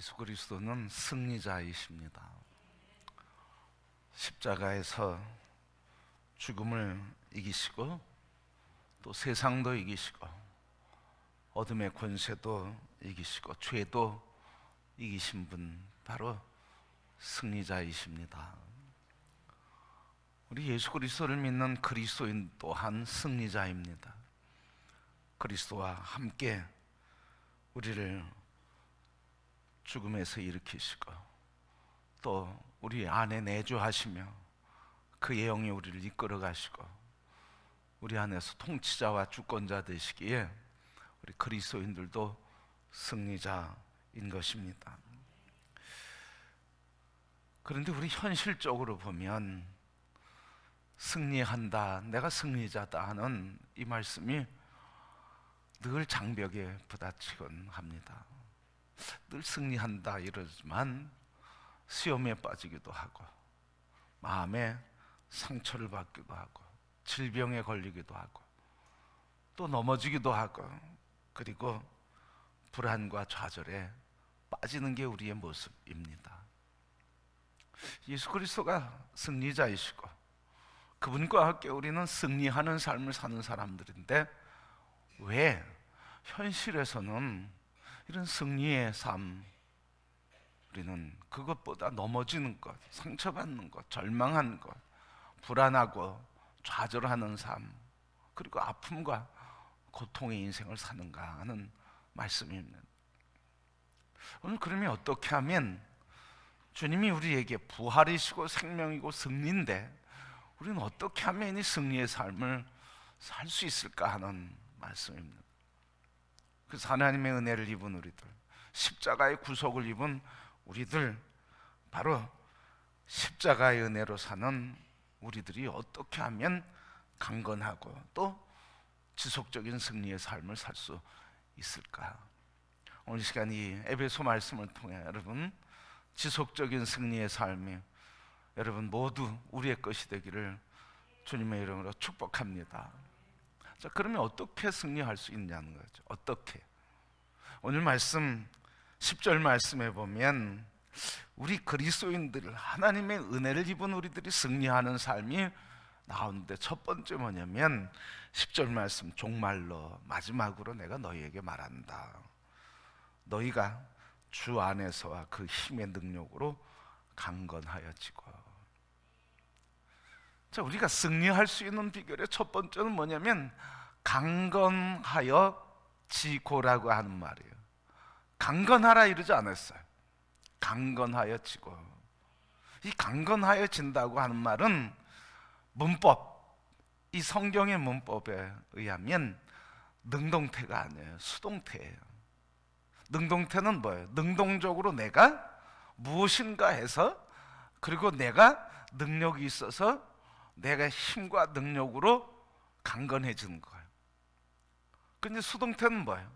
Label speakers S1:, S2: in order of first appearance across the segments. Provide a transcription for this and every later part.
S1: 예수 그리스도는 승리자이십니다. 십자가에서 죽음을 이기시고 또 세상도 이기시고 어둠의 권세도 이기시고 죄도 이기신 분, 바로 승리자이십니다. 우리 예수 그리스도를 믿는 그리스도인 또한 승리자입니다. 그리스도와 함께 우리를 죽음에서 일으키시고 또 우리 안에 내주하시며 그의 영이 우리를 이끌어 가시고 우리 안에서 통치자와 주권자 되시기에 우리 그리스도인들도 승리자인 것입니다. 그런데 우리 현실적으로 보면 승리한다, 내가 승리자다 하는 이 말씀이 늘 장벽에 부딪히곤 합니다. 늘 승리한다 이러지만 시험에 빠지기도 하고 마음에 상처를 받기도 하고 질병에 걸리기도 하고 또 넘어지기도 하고 그리고 불안과 좌절에 빠지는 게 우리의 모습입니다. 예수 그리스도가 승리자이시고 그분과 함께 우리는 승리하는 삶을 사는 사람들인데 왜 현실에서는 이런 승리의 삶, 우리는 그것보다 넘어지는 것, 상처받는 것, 절망하는 것, 불안하고 좌절하는 삶, 그리고 아픔과 고통의 인생을 사는가 하는 말씀입니다. 오늘 그러면 어떻게 하면 주님이 우리에게 부활이시고 생명이고 승리인데 우리는 어떻게 하면 이 승리의 삶을 살 수 있을까 하는 말씀입니다. 그래서 하나님의 은혜를 입은 우리들, 십자가의 구속을 입은 우리들, 바로 십자가의 은혜로 사는 우리들이 어떻게 하면 강건하고 또 지속적인 승리의 삶을 살 수 있을까? 오늘 시간 이 에베소 말씀을 통해 여러분 지속적인 승리의 삶이 여러분 모두 우리의 것이 되기를 주님의 이름으로 축복합니다. 자, 그러면 어떻게 승리할 수 있냐는 거죠. 어떻게? 오늘 말씀 10절 말씀에 보면 우리 그리스도인들, 하나님의 은혜를 입은 우리들이 승리하는 삶이 나오는데 첫 번째 뭐냐면 10절 말씀, 종말로 마지막으로 내가 너희에게 말한다. 너희가 주 안에서와 그 힘의 능력으로 강건하여지고. 자, 우리가 승리할 수 있는 비결의 첫 번째는 뭐냐면 강건하여 지고라고 하는 말이에요. 강건하라 이러지 않았어요. 강건하여 지고. 이 강건하여 진다고 하는 말은 문법, 이 성경의 문법에 의하면 능동태가 아니에요. 수동태예요. 능동태는 뭐예요? 능동적으로 내가 무엇인가 해서 그리고 내가 능력이 있어서 내가 힘과 능력으로 강건해지는 거예요. 근데 수동태는 뭐예요?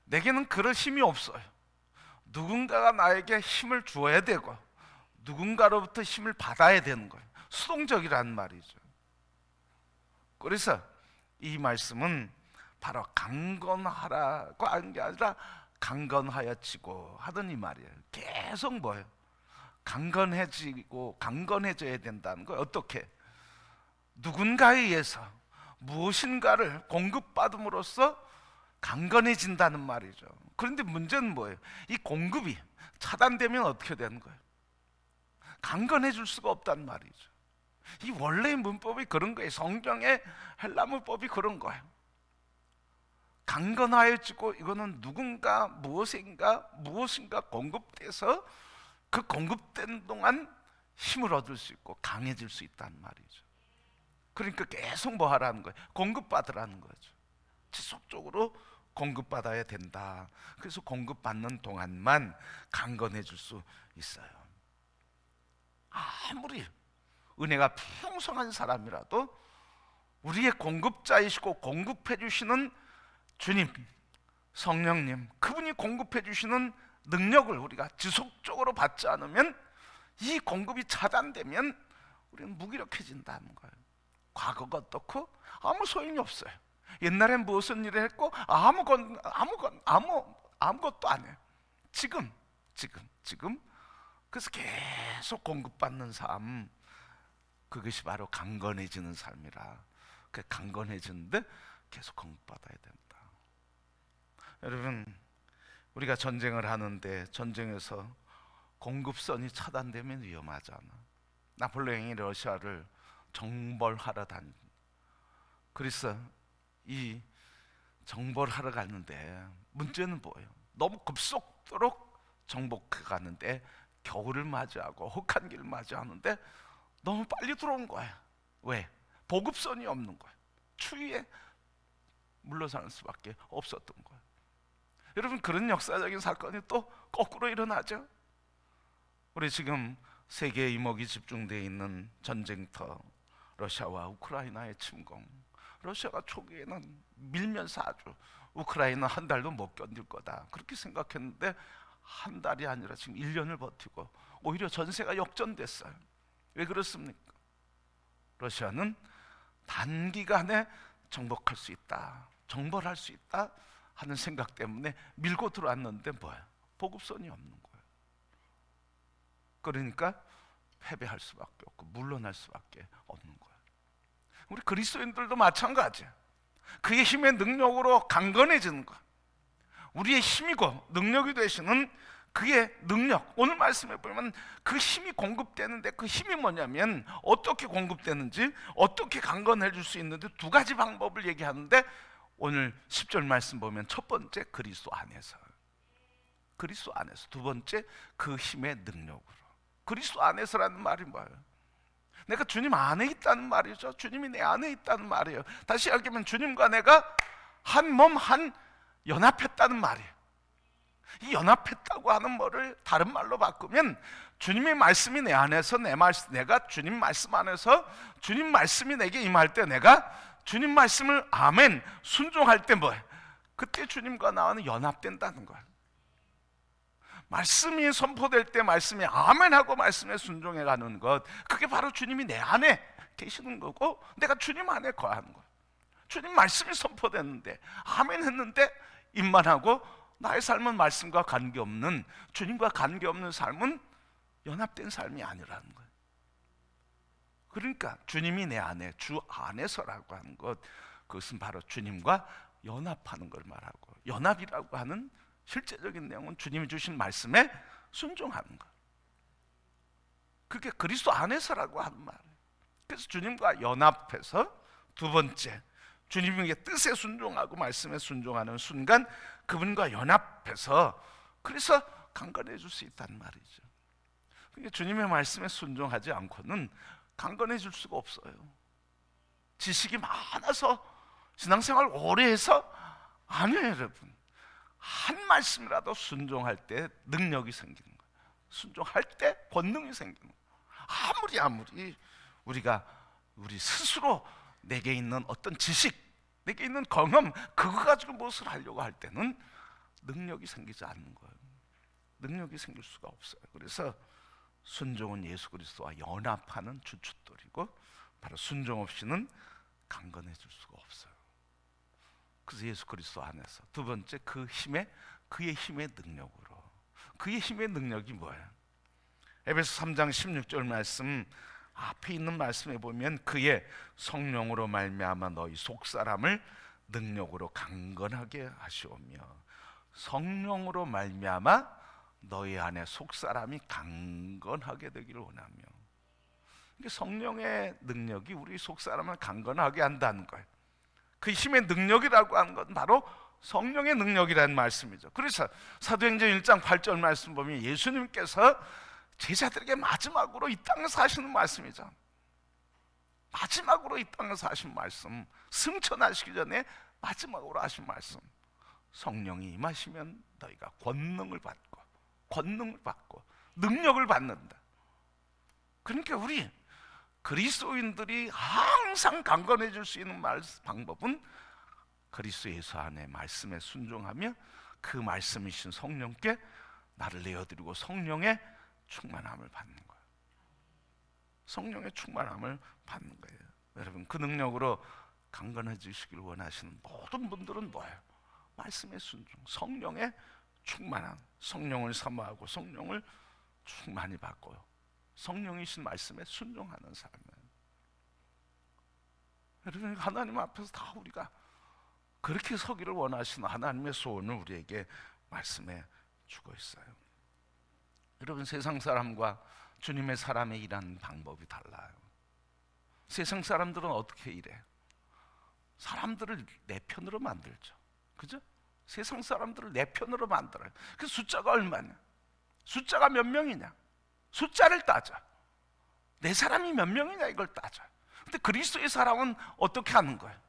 S1: 내게는 그럴 힘이 없어요. 누군가가 나에게 힘을 주어야 되고 누군가로부터 힘을 받아야 되는 거예요. 수동적이라는 말이죠. 그래서 이 말씀은 바로 강건하라고 하는 게 아니라 강건하여지고 하던 이 말이에요. 계속 뭐예요? 강건해지고 강건해져야 된다는 거예요. 어떻게? 누군가에 의해서 무엇인가를 공급받음으로써 강건해진다는 말이죠. 그런데 문제는 뭐예요? 이 공급이 차단되면 어떻게 되는 거예요? 강건해질 수가 없다는 말이죠. 이 원래의 문법이 그런 거예요. 성경의 헬라 문법이 그런 거예요. 강건하여지고 이거는 누군가 무엇인가 공급돼서 그 공급된 동안 힘을 얻을 수 있고 강해질 수 있다는 말이죠. 그러니까 계속 뭐 하라는 거예요? 공급받으라는 거죠. 지속적으로 공급받아야 된다. 그래서 공급받는 동안만 강건해질 수 있어요. 아무리 은혜가 풍성한 사람이라도 우리의 공급자이시고 공급해 주시는 주님, 성령님, 그분이 공급해 주시는 능력을 우리가 지속적으로 받지 않으면 이 공급이 차단되면 우리는 무기력해진다는 거예요. 과거가 어떻고 아무 소용이 없어요. 옛날엔 무슨 일을 했고 아무것도 안 해요. 지금 지금. 그래서 계속 공급받는 삶, 그것이 바로 강건해지는 삶이라. 그 강건해지는데 계속 공급받아야 된다. 여러분, 우리가 전쟁을 하는데 전쟁에서 공급선이 차단되면 위험하잖아. 나폴레옹이 러시아를 정벌하러 그래서 이 정벌하러 갔는데 문제는 뭐예요? 너무 급속도로 정복해 가는데 겨울을 맞이하고 혹한기를 맞이하는데 너무 빨리 들어온 거야. 왜? 보급선이 없는 거야. 추위에 물러서는 수밖에 없었던 거야. 여러분, 그런 역사적인 사건이 또 거꾸로 일어나죠. 우리 지금 세계의 이목이 집중되어 있는 전쟁터, 러시아와 우크라이나의 침공. 러시아가 초기에는 밀면서 아주 우크라이나 한 달도 못 견딜 거다 그렇게 생각했는데 한 달이 아니라 지금 1년을 버티고 오히려 전세가 역전됐어요. 왜 그렇습니까? 러시아는 단기간에 정복할 수 있다, 정벌할 수 있다 하는 생각 때문에 밀고 들어왔는데 뭐야? 보급선이 없는 거예요. 그러니까 패배할 수밖에 없고 물러날 수밖에 없는 거예요. 우리 그리스도인들도 마찬가지예요. 그의 힘의 능력으로 강건해지는 것, 우리의 힘이고 능력이 되시는 그의 능력. 오늘 말씀에 보면 그 힘이 공급되는데 그 힘이 뭐냐면 어떻게 공급되는지, 어떻게 강건해질 수 있는데 두 가지 방법을 얘기하는데 오늘 10절 말씀 보면 첫 번째 그리스도 안에서, 그리스도 안에서. 두 번째 그 힘의 능력으로. 그리스도 안에서라는 말이 뭐예요? 내가 주님 안에 있다는 말이죠. 주님이 내 안에 있다는 말이에요. 다시 이야기하면 주님과 내가 한 몸, 한 연합했다는 말이에요. 이 연합했다고 하는 말을 다른 말로 바꾸면 주님의 말씀이 내 안에서 내가 주님 말씀 안에서 주님 말씀이 내게 임할 때 내가 주님 말씀을 아멘 순종할 때 뭐예요? 그때 주님과 나와는 연합된다는 거예요. 말씀이 선포될 때 말씀에 아멘하고 말씀에 순종해 가는 것, 그게 바로 주님이 내 안에 계시는 거고 내가 주님 안에 거하는 거예요. 주님 말씀이 선포됐는데 아멘 했는데 입만 하고 나의 삶은 말씀과 관계없는, 주님과 관계없는 삶은 연합된 삶이 아니라는 거예요. 그러니까 주님이 내 안에, 주 안에서라고 하는 것, 그것은 바로 주님과 연합하는 걸 말하고, 연합이라고 하는 실제적인 내용은 주님이 주신 말씀에 순종하는 것, 그게 그리스도 안에서라고 하는 말이에요. 그래서 주님과 연합해서 두 번째, 주님의 뜻에 순종하고 말씀에 순종하는 순간 그분과 연합해서 그래서 강건해질 수 있다는 말이죠. 그러니까 주님의 말씀에 순종하지 않고는 강건해질 수가 없어요. 지식이 많아서 신앙생활 오래 해서 아니에요. 여러분, 한 말씀이라도 순종할 때 능력이 생기는 거예요. 순종할 때 권능이 생기는 거예요. 아무리 우리 스스로 내게 있는 어떤 지식, 내게 있는 경험, 그거 가지고 무엇을 하려고 할 때는 능력이 생기지 않는 거예요. 능력이 생길 수가 없어요. 그래서 순종은 예수 그리스도와 연합하는 주춧돌이고 바로 순종 없이는 강건해질 수가 없어요. 그래서 예수 그리스도 안에서 두 번째 그의 힘의 능력으로. 그의 힘의 능력이 뭐예요? 에베소 3장 16절 말씀 앞에 있는 말씀에 보면 그의 성령으로 말미암아 너희 속사람을 능력으로 강건하게 하시오며, 성령으로 말미암아 너희 안에 속사람이 강건하게 되기를 원하며. 성령의 능력이 우리 속사람을 강건하게 한다는 거예요. 그 힘의 능력이라고 하는 건 바로 성령의 능력이라는 말씀이죠. 그래서 사도행전 1장 8절 말씀 보면 예수님께서 제자들에게 마지막으로 이 땅에서 하시는 말씀이죠. 마지막으로 이 땅에서 하신 말씀, 승천하시기 전에 마지막으로 하신 말씀, 성령이 임하시면 너희가 권능을 받고 능력을 받는다. 그러니까 우리 그리스도인들이 항상 강건해질 수 있는 방법은 그리스도 예수 안에 말씀에 순종하며 그 말씀이신 성령께 나를 내어드리고 성령의 충만함을 받는 거예요. 성령의 충만함을 받는 거예요. 여러분, 그 능력으로 강건해지시길 원하시는 모든 분들은 뭐예요? 말씀의 순종, 성령의 충만한 성령을 사모하고 성령을 충만히 받고 성령이신 말씀에 순종하는 삶. 여러분, 하나님 앞에서 다 우리가 그렇게 서기를 원하시는 하나님의 소원을 우리에게 말씀해 주고 있어요. 여러분, 세상 사람과 주님의 사람의 일하는 방법이 달라요. 세상 사람들은 어떻게 일해? 사람들을 내 편으로 만들죠. 그죠? 세상 사람들을 내 편으로 만들어요. 그 숫자가 얼마냐? 숫자가 몇 명이냐? 숫자를 따져. 내 사람이 몇 명이냐 이걸 따져. 근데 그리스도의 사람은 어떻게 하는 거예요?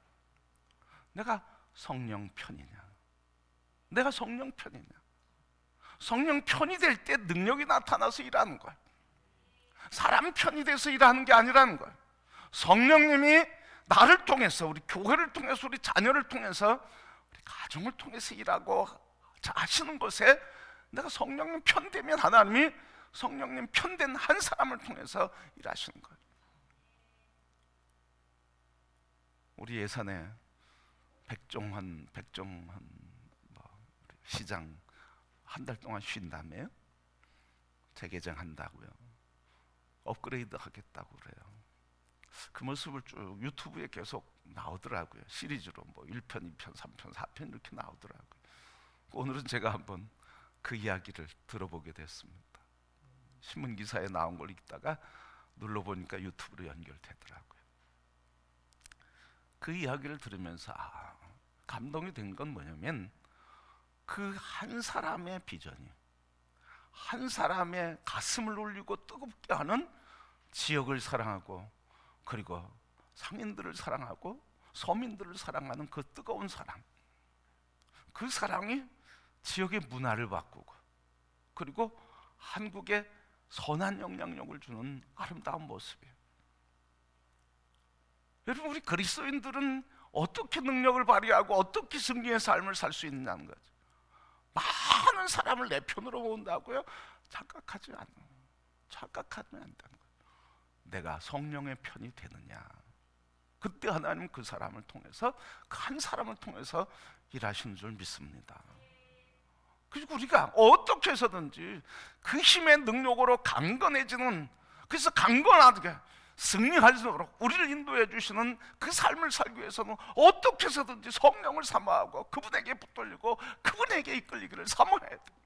S1: 내가 성령 편이냐? 내가 성령 편이냐? 성령 편이 될 때 능력이 나타나서 일하는 거예요. 사람 편이 돼서 일하는 게 아니라는 거예요. 성령님이 나를 통해서, 우리 교회를 통해서, 우리 자녀를 통해서, 우리 가정을 통해서 일하고 하시는 것에 내가 성령님 편되면 하나님이 성령님 편된 한 사람을 통해서 일하시는 거예요. 우리 예산에 백종원 시장 한 달 동안 쉰다며요? 재개장한다고요. 업그레이드 하겠다고 그래요. 그 모습을 쭉 유튜브에 계속 나오더라고요. 시리즈로 1편, 2편, 3편, 4편 이렇게 나오더라고요. 오늘은 제가 한번 그 이야기를 들어보게 됐습니다. 신문 기사에 나온 걸 읽다가 눌러보니까 유튜브로 연결되더라고요. 그 이야기를 들으면서 감동이 된 건 뭐냐면, 그 한 사람의 비전이 한 사람의 가슴을 울리고 뜨겁게 하는 지역을 사랑하고, 그리고 상인들을 사랑하고 서민들을 사랑하는 그 뜨거운 사랑, 그 사랑이 지역의 문화를 바꾸고, 그리고 한국에 선한 영향력을 주는 아름다운 모습이에요. 여러분, 우리 그리스도인들은 어떻게 능력을 발휘하고 어떻게 승리의 삶을 살 수 있느냐는 거죠. 많은 사람을 내 편으로 모은다고요? 착각하면 안 된다는 거예요. 내가 성령의 편이 되느냐, 그때 하나님은 그 사람을 통해서, 그 한 사람을 통해서 일하시는 줄 믿습니다. 그리고 우리가 어떻게 해서든지 그 힘의 능력으로 강건해지는, 그래서 강건하게 승리할 수 있도록 우리를 인도해 주시는 그 삶을 살기 위해서는 어떻게 해서든지 성령을 사모하고 그분에게 붙들리고 그분에게 이끌리기를 사모해야 돼요.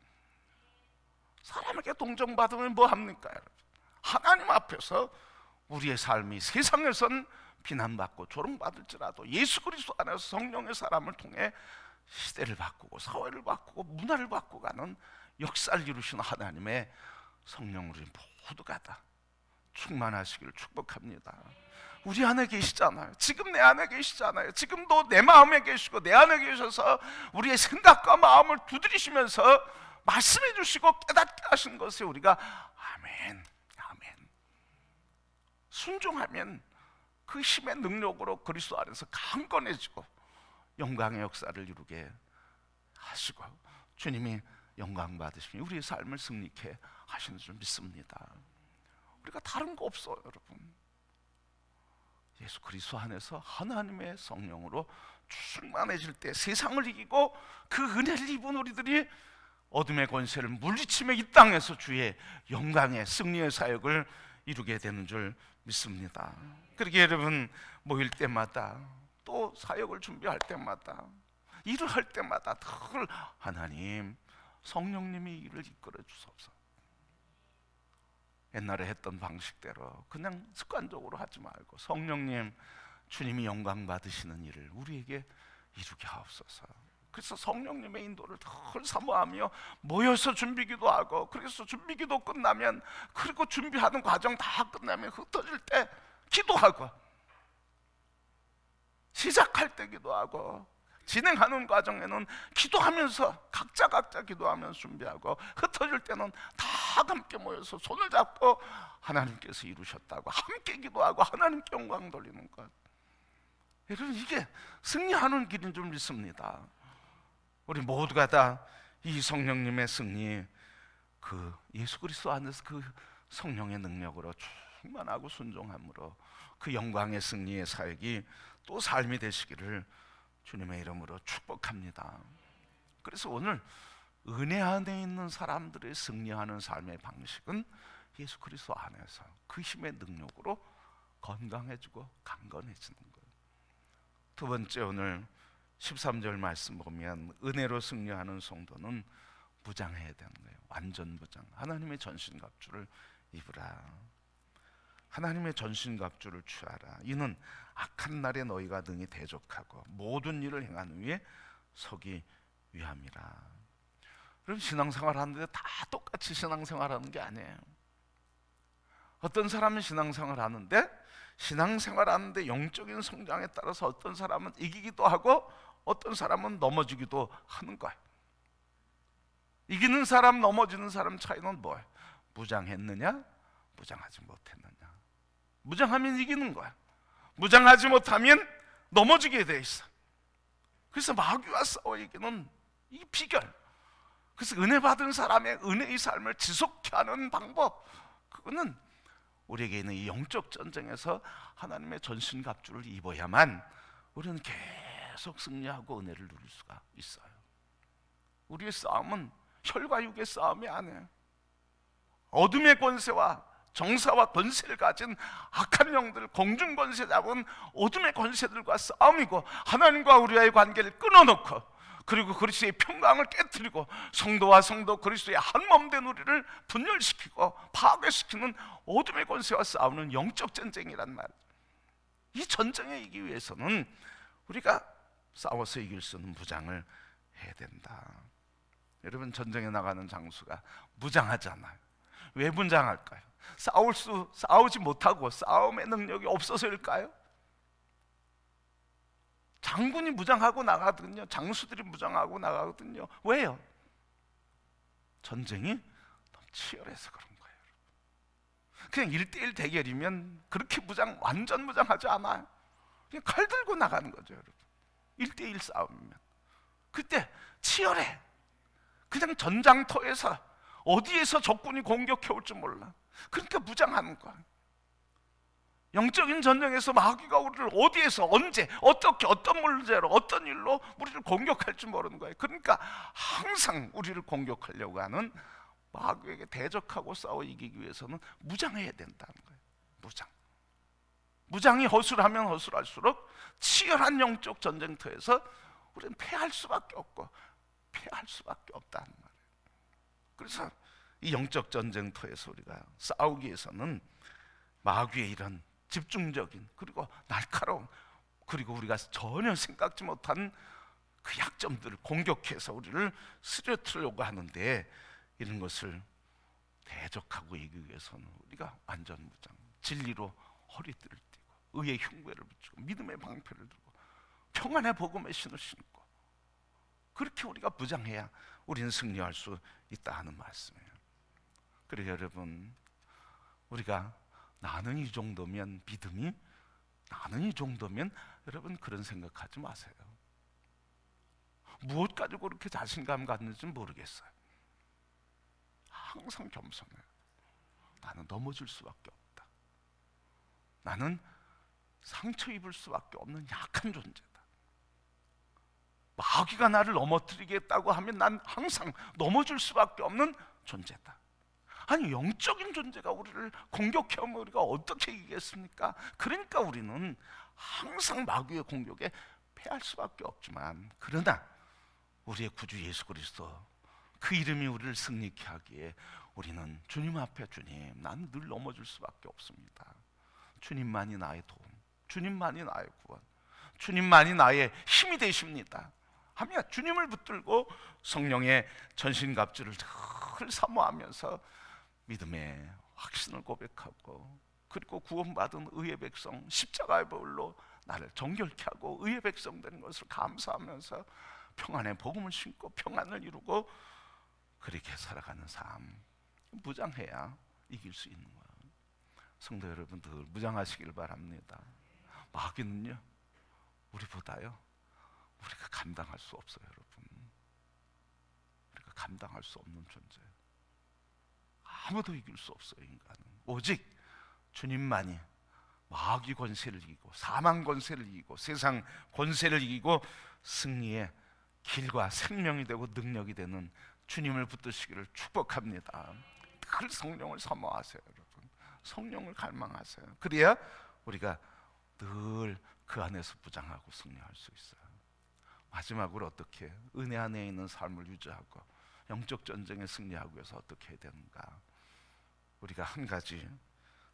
S1: 사람에게 동정받으면 뭐 합니까, 여러분? 하나님 앞에서 우리의 삶이 세상에선 비난받고 조롱받을지라도 예수 그리스도 안에서 성령의 사람을 통해 시대를 바꾸고 사회를 바꾸고 문화를 바꾸가는 역사를 이루시는 하나님의 성령으로 모두가 다 충만하시기를 축복합니다. 우리 안에 계시잖아요. 지금 내 안에 계시잖아요. 지금도 내 마음에 계시고 내 안에 계셔서 우리의 생각과 마음을 두드리시면서 말씀해 주시고 깨닫게 하신 것에 우리가 아멘, 아멘 순종하면 그 힘의 능력으로 그리스도 안에서 강건해지고 영광의 역사를 이루게 하시고 주님이 영광 받으시며 우리의 삶을 승리케 하시는 줄 믿습니다. 우리가 다른 거 없어요, 여러분. 예수 그리스도 안에서 하나님의 성령으로 충만해질 때 세상을 이기고 그 은혜를 입은 우리들이 어둠의 권세를 물리치며 이 땅에서 주의 영광의 승리의 사역을 이루게 되는 줄 믿습니다. 그렇게 여러분 모일 때마다 또 사역을 준비할 때마다 일을 할 때마다 늘 하나님 성령님이 일을 이끌어 주소서. 옛날에 했던 방식대로 그냥 습관적으로 하지 말고 성령님, 주님이 영광 받으시는 일을 우리에게 이루게 하옵소서. 그래서 성령님의 인도를 늘 사모하며 모여서 준비기도 하고, 그래서 준비기도 끝나면, 그리고 준비하는 과정 다 끝나면 흩어질 때 기도하고, 시작할 때 기도하고, 진행하는 과정에는 기도하면서 각자 기도하면서 준비하고, 흩어질 때는 다 함께 모여서 손을 잡고 하나님께서 이루셨다고 함께 기도하고 하나님께 영광 돌리는 것. 여러분, 이게 승리하는 길인 줄 믿습니다. 우리 모두가 다 이 성령님의 승리, 그 예수 그리스도 안에서 그 성령의 능력으로 충만하고 순종함으로 그 영광의 승리의 사역이 또 삶이 되시기를 주님의 이름으로 축복합니다. 그래서 오늘 은혜 안에 있는 사람들의 승리하는 삶의 방식은 예수 그리스도 안에서 그 힘의 능력으로 건강해지고 강건해지는 거예요. 두 번째, 오늘 13절 말씀 보면 은혜로 승리하는 성도는 무장해야 되는 거예요. 완전 무장. 하나님의 전신갑주를 입으라. 하나님의 전신갑주를 취하라. 이는 악한 날에 너희가 능히 대적하고 모든 일을 행한 후에 서기 위함이라. 그럼 신앙생활 하는데 다 똑같이 신앙생활 하는 게 아니에요. 어떤 사람은 신앙생활 하는데 영적인 성장에 따라서 어떤 사람은 이기기도 하고 어떤 사람은 넘어지기도 하는 거예요. 이기는 사람, 넘어지는 사람 차이는 뭐예요? 무장했느냐, 무장하지 못했느냐. 무장하면 이기는 거야. 무장하지 못하면 넘어지게 돼 있어. 그래서 마귀와 싸워 이기는 이 비결. 그래서 은혜 받은 사람의 은혜의 삶을 지속케 하는 방법, 그거는 우리에게 있는 이 영적 전쟁에서 하나님의 전신갑주를 입어야만 우리는 계속 승리하고 은혜를 누릴 수가 있어요. 우리의 싸움은 혈과 육의 싸움이 아니에요. 어둠의 권세와 정사와 권세를 가진 악한 영들, 공중 권세 잡은 어둠의 권세들과 싸움이고, 하나님과 우리와의 관계를 끊어놓고, 그리고 그리스도의 평강을 깨뜨리고 성도와 성도 그리스도의 한 몸 된 우리를 분열시키고 파괴시키는 어둠의 권세와 싸우는 영적 전쟁이란 말이에요. 이 전쟁에 이기기 위해서는 우리가 싸워서 이길 수 있는 무장을 해야 된다. 여러분, 전쟁에 나가는 장수가 무장하잖아요. 왜 무장할까요? 싸우지 못하고 싸움의 능력이 없어서일까요? 장군이 무장하고 나가거든요. 장수들이 무장하고 나가거든요. 왜요? 전쟁이 너무 치열해서 그런 거예요. 그냥 1대1 대결이면 그렇게 완전 무장하지 않아요. 그냥 칼 들고 나가는 거죠, 여러분. 1대1 싸움이면 그때 치열해. 그냥 전장터에서 어디에서 적군이 공격해 올지 몰라. 그러니까 무장하는 거야. 영적인 전쟁에서 마귀가 우리를 어디에서 언제 어떻게 어떤 문제로 어떤 일로 우리를 공격할지 모르는 거예요. 그러니까 항상 우리를 공격하려고 하는 마귀에게 대적하고 싸워 이기기 위해서는 무장해야 된다는 거예요. 무장이 허술하면 허술할수록 치열한 영적 전쟁터에서 우리는 패할 수밖에 없고 패할 수밖에 없다는 말이에요. 그래서 이 영적 전쟁터에서 우리가 싸우기 위해서는 마귀의 이런 집중적인 그리고 날카로운, 그리고 우리가 전혀 생각지 못한 그 약점들을 공격해서 우리를 쓰러뜨리려고 하는데, 이런 것을 대적하고 이기기 위해서는 우리가 완전 무장, 진리로 허리띠를 띠고 의의 흉배를 붙이고 믿음의 방패를 들고 평안의 복음의 신을 신고, 그렇게 우리가 무장해야 우리는 승리할 수 있다 하는 말씀이에요. 그래서 여러분, 우리가 나는 이 정도면 믿음이, 나는 이 정도면, 여러분 그런 생각하지 마세요. 무엇 가지고 그렇게 자신감 갖는지 모르겠어요. 항상 겸손해요. 나는 넘어질 수밖에 없다. 나는 상처 입을 수밖에 없는 약한 존재다. 마귀가 나를 넘어뜨리겠다고 하면 난 항상 넘어질 수밖에 없는 존재다. 아니, 영적인 존재가 우리를 공격하면 우리가 어떻게 이기겠습니까? 그러니까 우리는 항상 마귀의 공격에 패할 수밖에 없지만, 그러나 우리의 구주 예수 그리스도 그 이름이 우리를 승리케 하기에 우리는 주님 앞에, 주님, 난 늘 넘어질 수밖에 없습니다. 주님만이 나의 도움, 주님만이 나의 구원, 주님만이 나의 힘이 되십니다 하며 주님을 붙들고 성령의 전신갑주를 늘 사모하면서 믿음의 확신을 고백하고, 그리고 구원받은 의의 백성, 십자가의 보혈로 나를 정결케 하고 의의 백성 되는 것을 감사하면서 평안의 복음을 신고 평안을 이루고 그렇게 살아가는 삶, 무장해야 이길 수 있는 거예요. 성도 여러분들, 무장하시길 바랍니다. 마귀는요, 우리보다요, 우리가 감당할 수 없어요. 여러분, 우리가 감당할 수 없는 존재예요. 아무도 이길 수 없어요. 인간은 오직 주님만이 마귀 권세를 이기고 사망 권세를 이기고 세상 권세를 이기고 승리의 길과 생명이 되고 능력이 되는 주님을 붙드시기를 축복합니다. 늘 성령을 사모하세요, 여러분. 성령을 갈망하세요. 그래야 우리가 늘 그 안에서 부장하고 승리할 수 있어요. 마지막으로 어떻게 은혜 안에 있는 삶을 유지하고 영적 전쟁에 승리하기 위해서 어떻게 해야 되는가? 우리가 한 가지,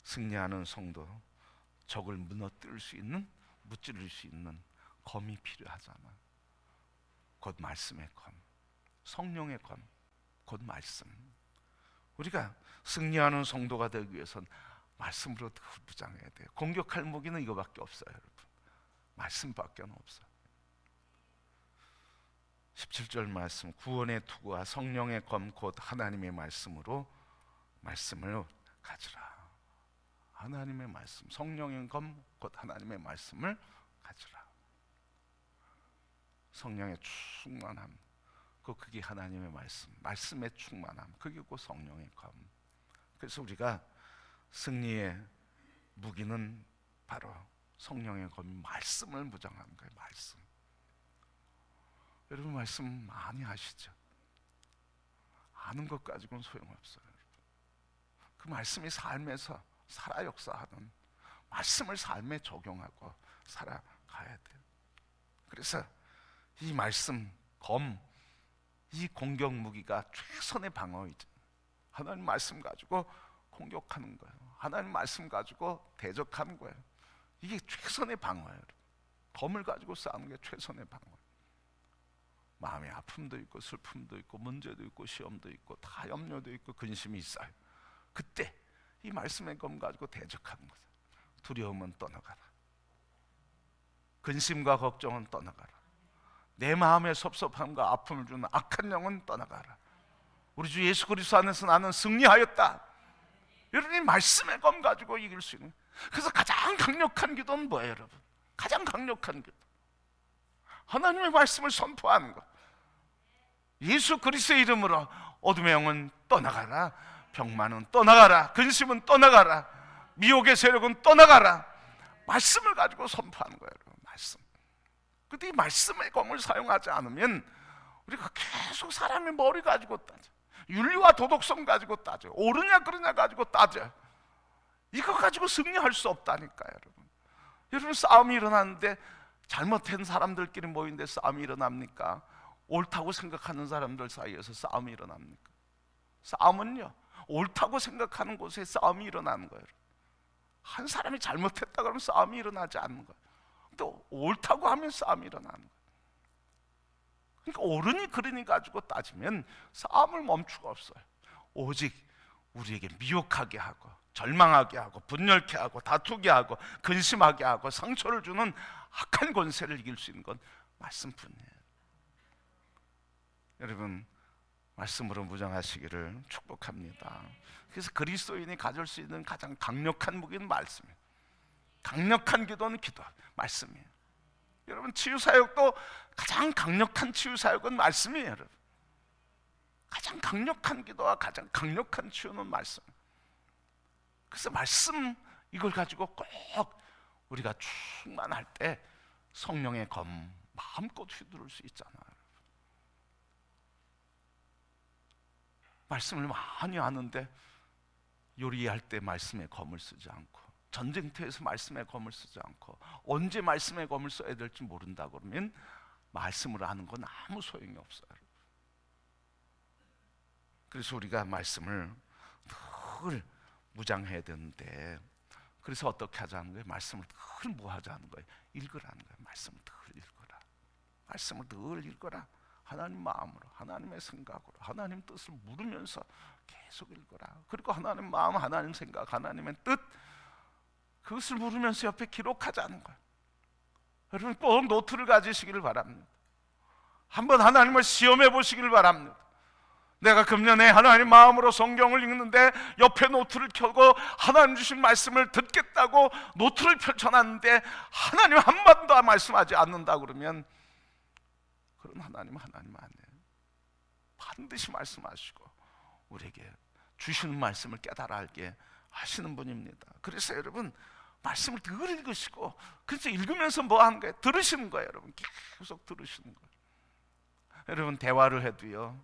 S1: 승리하는 성도, 적을 무너뜨릴 수 있는, 무찌를 수 있는 검이 필요하잖아. 곧 말씀의 검, 성령의 검, 곧 말씀. 우리가 승리하는 성도가 되기 위해서는 말씀으로 무장해야 돼요. 공격할 무기는 이거밖에 없어요, 여러분. 말씀밖에 없어요. 17절 말씀, 구원의 투구와 성령의 검 곧 하나님의 말씀으로 말씀을 가지라. 하나님의 말씀, 성령의 검 곧 하나님의 말씀을 가지라. 성령의 충만함, 그게 하나님의 말씀, 말씀의 충만함, 그게 곧 성령의 검. 그래서 우리가 승리의 무기는 바로 성령의 검, 말씀을 무장하는 거예요. 말씀. 여러분 말씀 많이 아시죠? 아는 것 가지고는 소용없어요. 그 말씀이 삶에서 살아 역사하는, 말씀을 삶에 적용하고 살아가야 돼요. 그래서 이 말씀, 검, 이 공격 무기가 최선의 방어이죠. 하나님 말씀 가지고 공격하는 거예요. 하나님 말씀 가지고 대적하는 거예요. 이게 최선의 방어예요. 검을 가지고 싸우는 게 최선의 방어예요. 마음에 아픔도 있고 슬픔도 있고 문제도 있고 시험도 있고 다 염려도 있고 근심이 있어요. 그때 이 말씀의 검 가지고 대적하는 거예요. 두려움은 떠나가라. 근심과 걱정은 떠나가라. 내 마음에 섭섭함과 아픔을 주는 악한 영은 떠나가라. 우리 주 예수 그리스도 안에서 나는 승리하였다. 여러분 이 말씀의 검 가지고 이길 수 있는. 그래서 가장 강력한 기도는 뭐예요, 여러분? 가장 강력한 기도, 하나님의 말씀을 선포하는 것. 예수 그리스도의 이름으로 어둠의 영은 떠나가라, 병만은 떠나가라, 근심은 떠나가라, 미혹의 세력은 떠나가라. 말씀을 가지고 선포하는 거예요, 여러분. 말씀. 근데 이 말씀의 검을 사용하지 않으면 우리가 계속 사람의 머리 가지고 따져, 윤리와 도덕성 가지고 따져, 옳으냐 그러냐 가지고 따져. 이거 가지고 승리할 수 없다니까요, 여러분. 여러분 싸움이 일어나는데 잘못한 사람들끼리 모이는데 싸움이 일어납니까? 옳다고 생각하는 사람들 사이에서 싸움이 일어납니까? 싸움은요, 옳다고 생각하는 곳에 싸움이 일어나는 거예요. 한 사람이 잘못했다 그러면 싸움이 일어나지 않는 거예요. 또 옳다고 하면 싸움이 일어나는 거예요. 그러니까 옳으니 그러니 가지고 따지면 싸움을 멈출 수가 없어요. 오직 우리에게 미혹하게 하고 절망하게 하고 분열케 하고 다투게 하고 근심하게 하고 상처를 주는 악한 권세를 이길 수 있는 건 말씀뿐이에요. 여러분 말씀으로 무장하시기를 축복합니다. 그래서 그리스도인이 가질 수 있는 가장 강력한 무기는 말씀이에요. 강력한 기도는 기도, 말씀이에요. 여러분 치유사역도 가장 강력한 치유사역은 말씀이에요. 여러분 가장 강력한 기도와 가장 강력한 치유는 말씀. 그래서 말씀 이걸 가지고 꼭 우리가 충만할 때 성령의 검 마음껏 휘두를 수 있잖아요. 말씀을 많이 아는데 요리할 때 말씀의 검을 쓰지 않고, 전쟁터에서 말씀의 검을 쓰지 않고, 언제 말씀의 검을 써야 될지 모른다 그러면 말씀을 아는 건 아무 소용이 없어요. 그래서 우리가 말씀을 늘 무장해야 되는데, 그래서 어떻게 하자는 거예요? 말씀을 늘 뭐 하자는 거예요? 읽으라는 거예요. 말씀을 늘 읽어라. 말씀을 늘 읽어라. 하나님 마음으로, 하나님의 생각으로, 하나님 뜻을 물으면서 계속 읽어라. 그리고 하나님 마음, 하나님 생각, 하나님의 뜻, 그것을 물으면서 옆에 기록하자는 거예요. 여러분 꼭 노트를 가지시기를 바랍니다. 한번 하나님을 시험해 보시기를 바랍니다. 내가 금년에 하나님 마음으로 성경을 읽는데 옆에 노트를 켜고 하나님 주신 말씀을 듣겠다고 노트를 펼쳐놨는데 하나님 한 번도 말씀하지 않는다 그러면 그런 하나님은 하나님 아니에요. 반드시 말씀하시고 우리에게 주시는 말씀을 깨달아 알게 하시는 분입니다. 그래서 여러분 말씀을 늘 읽으시고, 그래서 읽으면서 뭐 하는 거예요? 들으시는 거예요. 여러분 계속 들으시는 거예요. 여러분 대화를 해도요,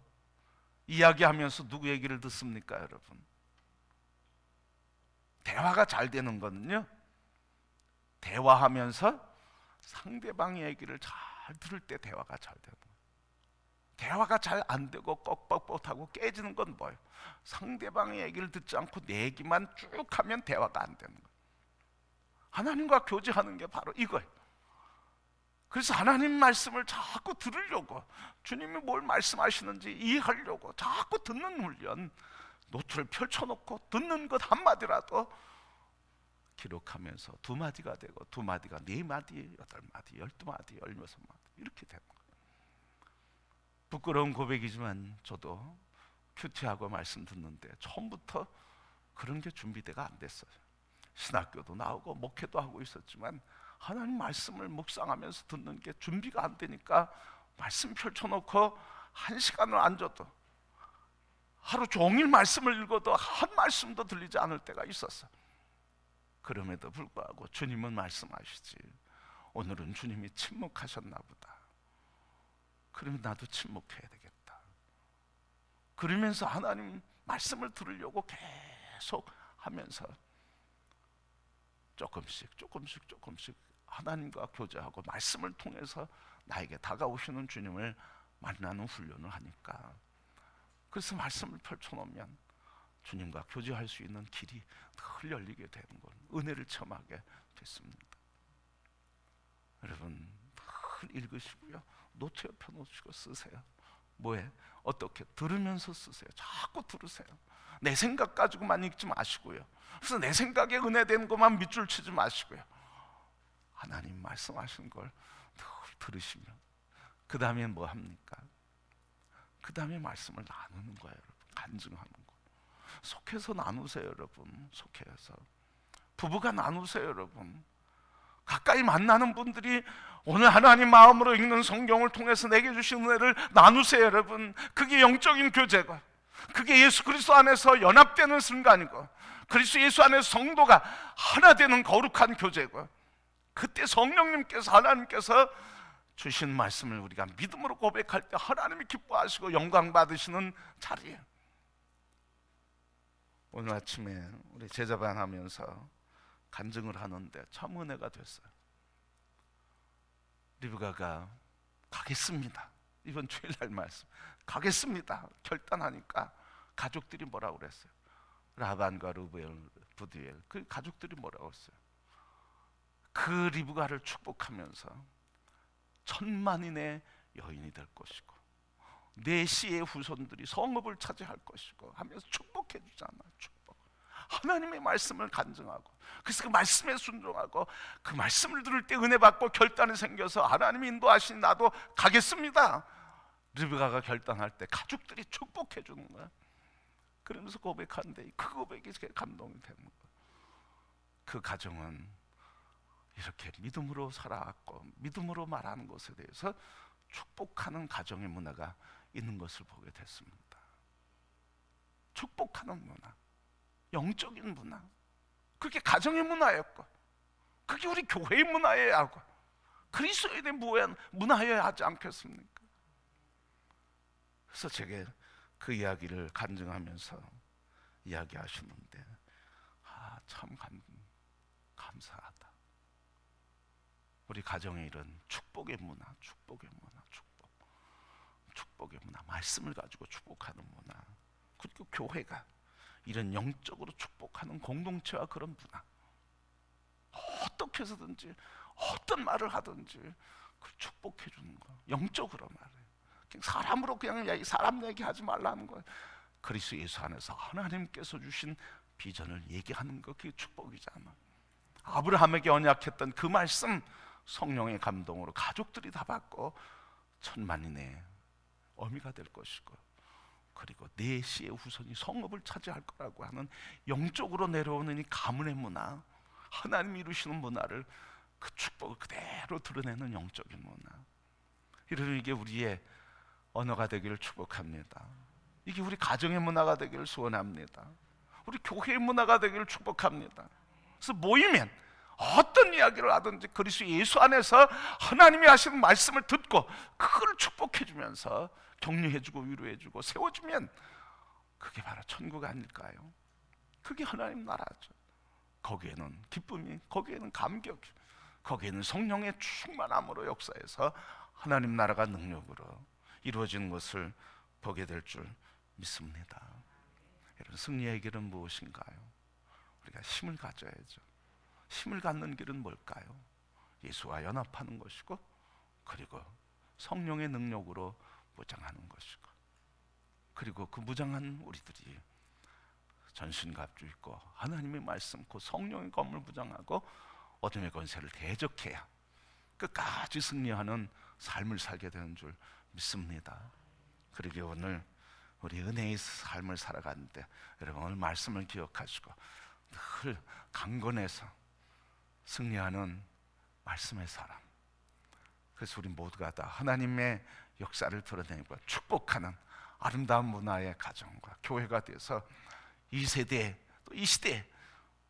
S1: 이야기하면서 누구 얘기를 듣습니까, 여러분? 대화가 잘 되는 거는요, 대화하면서 상대방의 얘기를 잘 들을 때 대화가 잘 되는 거예요. 대화가 잘 안 되고 뻑뻑뻑하고 깨지는 건 뭐예요? 상대방의 얘기를 듣지 않고 내 얘기만 쭉 하면 대화가 안 되는 거예요. 하나님과 교제하는 게 바로 이거예요. 그래서 하나님 말씀을 자꾸 들으려고, 주님이 뭘 말씀하시는지 이해하려고 자꾸 듣는 훈련, 노트를 펼쳐놓고 듣는 것 한마디라도 기록하면서 두 마디가 되고, 두 마디가 네 마디, 여덟 마디, 12마디, 16마디 이렇게 되는 거예요. 부끄러운 고백이지만 저도 큐티하고 말씀 듣는데 처음부터 그런 게 준비가 안 됐어요. 신학교도 나오고 목회도 하고 있었지만 하나님 말씀을 묵상하면서 듣는 게 준비가 안 되니까 말씀 펼쳐놓고 1시간을 앉아도, 하루 종일 말씀을 읽어도 한 말씀도 들리지 않을 때가 있었어요. 그럼에도 불구하고 주님은 말씀하시지, 오늘은 주님이 침묵하셨나 보다, 그러면 나도 침묵해야 되겠다. 그러면서 하나님 말씀을 들으려고 계속 하면서 조금씩 하나님과 교제하고 말씀을 통해서 나에게 다가오시는 주님을 만나는 훈련을 하니까, 그래서 말씀을 펼쳐놓으면 주님과 교제할 수 있는 길이 늘 열리게 되는 건 은혜를 체험하게 됐습니다. 여러분 늘 읽으시고요, 노트에 펴놓으시고 쓰세요. 뭐해? 어떻게? 들으면서 쓰세요. 자꾸 들으세요. 내 생각 가지고만 읽지 마시고요, 그래서 내 생각에 은혜되는 것만 밑줄 치지 마시고요, 하나님 말씀하신 걸 늘 들으시면 그 다음에 뭐 합니까? 그 다음에 말씀을 나누는 거예요, 여러분. 간증하는 거. 속해서 나누세요, 여러분. 속해서 부부가 나누세요, 여러분. 가까이 만나는 분들이 오늘 하나님 마음으로 읽는 성경을 통해서 내게 주신 은혜를 나누세요, 여러분. 그게 영적인 교제고, 그게 예수 그리스도 안에서 연합되는 순간이고, 그리스도 예수 안에서 성도가 하나 되는 거룩한 교제고, 그때 성령님께서, 하나님께서 주신 말씀을 우리가 믿음으로 고백할 때 하나님이 기뻐하시고 영광 받으시는 자리예요. 오늘 아침에 우리 제자반 하면서 간증을 하는데 참 은혜가 됐어요. 리브가가 가겠습니다, 이번 주일날 말씀 가겠습니다 결단하니까 가족들이 뭐라고 그랬어요? 라반과 루벨, 부디엘, 그 가족들이 뭐라고 했어요? 그 리브가를 축복하면서 천만인의 여인이 될 것이고 네 씨의 후손들이 성읍을 차지할 것이고 하면서 축복해 주잖아. 축복. 하나님의 말씀을 간증하고, 그래서 그 말씀에 순종하고 그 말씀을 들을 때 은혜 받고 결단이 생겨서 하나님이 인도하신 나도 가겠습니다. 리브가가 결단할 때 가족들이 축복해 주는 거야. 그러면서 고백하는데 그 고백이 감동이 되는 거야. 그 가정은 이렇게 믿음으로 살아왔고 믿음으로 말하는 것에 대해서 축복하는 가정의 문화가 있는 것을 보게 됐습니다. 축복하는 문화, 영적인 문화, 그게 가정의 문화였고, 그게 우리 교회의 문화여야 하고 그리스도의 문화여야 하지 않겠습니까? 그래서 제게 그 이야기를 간증하면서 이야기하시는데 참 감사하다. 우리 가정에 이런 축복의 문화, 축복의 문화, 말씀을 가지고 축복하는 문화, 그리고 교회가 이런 영적으로 축복하는 공동체와 그런 문화, 어떻게 해서든지 어떤 말을 하든지 그 축복해 주는 거, 영적으로 말해. 사람으로 그냥 사람 얘기하지 말라는 거예요. 그리스도 예수 안에서 하나님께서 주신 비전을 얘기하는 거, 그게 축복이잖아. 아브라함에게 언약했던 그 말씀, 성령의 감동으로 가족들이 다 받고 천만인의 어미가 될 것이고, 그리고 네 씨의 후손이 성읍을 차지할 거라고 하는 영적으로 내려오는 이 가문의 문화, 하나님이 이루시는 문화를, 그 축복을 그대로 드러내는 영적인 문화, 이런 이게 우리의 언어가 되기를 축복합니다. 이게 우리 가정의 문화가 되기를 소원합니다. 우리 교회의 문화가 되기를 축복합니다. 그래서 모이면 어떤 이야기를 하든지 그리스도 예수 안에서 하나님이 하시는 말씀을 듣고 그걸 축복해 주면서 격려해 주고 위로해 주고 세워 주면 그게 바로 천국 아닐까요? 그게 하나님 나라죠. 거기에는 기쁨이, 거기에는 감격이, 거기에는 성령의 충만함으로 역사해서 하나님 나라가 능력으로 이루어지는 것을 보게 될 줄 믿습니다. 여러분, 승리의 길은 무엇인가요? 우리가 힘을 가져야죠. 힘을 갖는 길은 뭘까요? 예수와 연합하는 것이고, 그리고 성령의 능력으로 무장하는 것이고, 그리고 그 무장한 우리들이 전신갑주 입고 하나님의 말씀, 그 성령의 검을 무장하고 어둠의 권세를 대적해야 끝까지 승리하는 삶을 살게 되는 줄 믿습니다. 그리고 오늘 우리 은혜의 삶을 살아가는데 여러분, 오늘 말씀을 기억하시고 늘 강건해서 승리하는 말씀의 사람, 그래서 우리 모두가 다 하나님의 역사를 드러내고 축복하는 아름다운 문화의 가정과 교회가 돼서 이 세대 또 이 시대에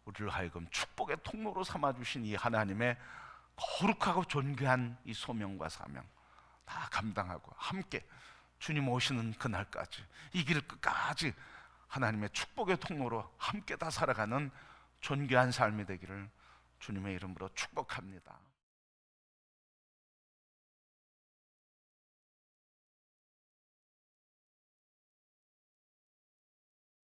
S1: 우리를 하여금 축복의 통로로 삼아주신 이 하나님의 거룩하고 존귀한 이 소명과 사명 다 감당하고 함께 주님 오시는 그날까지 이 길 끝까지 하나님의 축복의 통로로 함께 다 살아가는 존귀한 삶이 되기를 주님의 이름으로 축복합니다.